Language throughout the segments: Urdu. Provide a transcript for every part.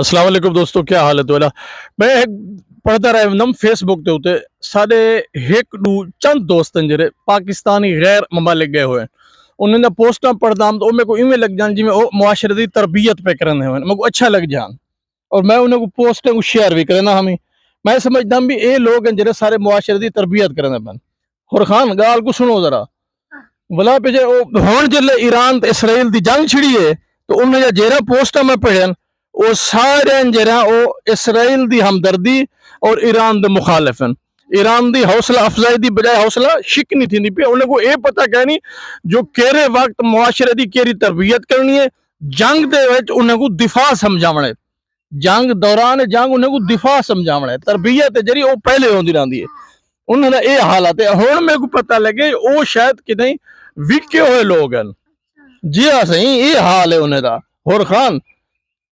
السلام علیکم دوستو، کیا حال ہے تولا میں پڑھتا رہا ہوں فیس بک تے ہوتے سارے ایک دو چند دوستن جڑے پاکستانی غیر ممالک گئے ہوئے ہیں انہوں نے پوسٹاں پڑھتا ہوں تو میں کو ایویں لگ جان جی میں معاشرتی تربیت پہ کرنے ہوئے میں کو اچھا لگ جان اور میں انہیں کو پوسٹیں کو شیئر بھی کرنا میں سمجھتا ہوں بھی اے لوگ ہیں جڑے سارے معاشرتی تربیت کرنے پن اور خان گال کو سنو ذرا بلا پہ جے ہون جلے ایران تے اسرائیل دی جنگ چھڑی ہے تو انہیں جیرا پوسٹاں میں پڑھن وہ سارے جرا وہ اسرائیل دی ہمدردی اور ایران دے مخالفن ایران دی حوصلہ افزائی دی بجائے حوصلہ شکنی تھی نہیں پہ انہیں کو اے پتہ کہنی جو کیرے وقت معاشرے دی کیری تربیت کرنی ہے جنگ دے وچ انہیں کو دفاع سمجھاونے جنگ دوران جنگ انہیں کو دفاع سمجھاونے تربیت جری وہ پہلے ہوندی رہندی ہے انہوں نے اے حالات ہے ہون میں کو پتہ لگے او شاید کہ نہیں وکے ہوئے لوگ ہیں جی ہاں صحیح اے حال ہے انہیں دا اور خان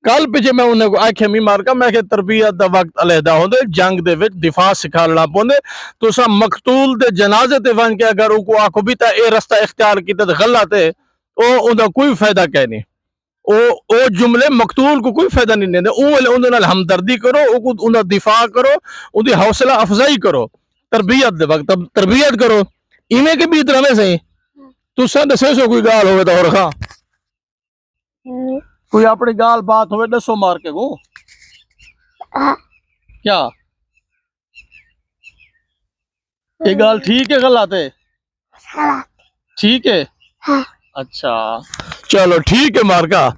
کل پیچھے میں انہیں کو آکھے می مار کا میں کہ تربیت دا وقت علیحدہ ہوندے جنگ دے وچ دفاع سکھالنا پوندے تو سا مقتول دے جنازے تے ون کے اگر او کو آکھو بھی تا اے رستہ اختیار کیتا تے غلط ہے او اوندا کوئی فائدہ کہ نہیں او جملے مقتول کو کوئی فائدہ نہیں دیندے اون نال ہمدردی کرو او کو اوندا دفاع کرو اون دی حوصلہ افزائی کرو تربیت دے وقت تربیت کرو ایویں کے بھی طرح میں صحیح تو سن دسے سو کوئی گال ہوے تا اور خاں کوئی اپنی گال بات ہوئے دسو مار کے کو کیا یہ گال ٹھیک ہے غلط ہے ٹھیک ہے اچھا چلو ٹھیک ہے مار کا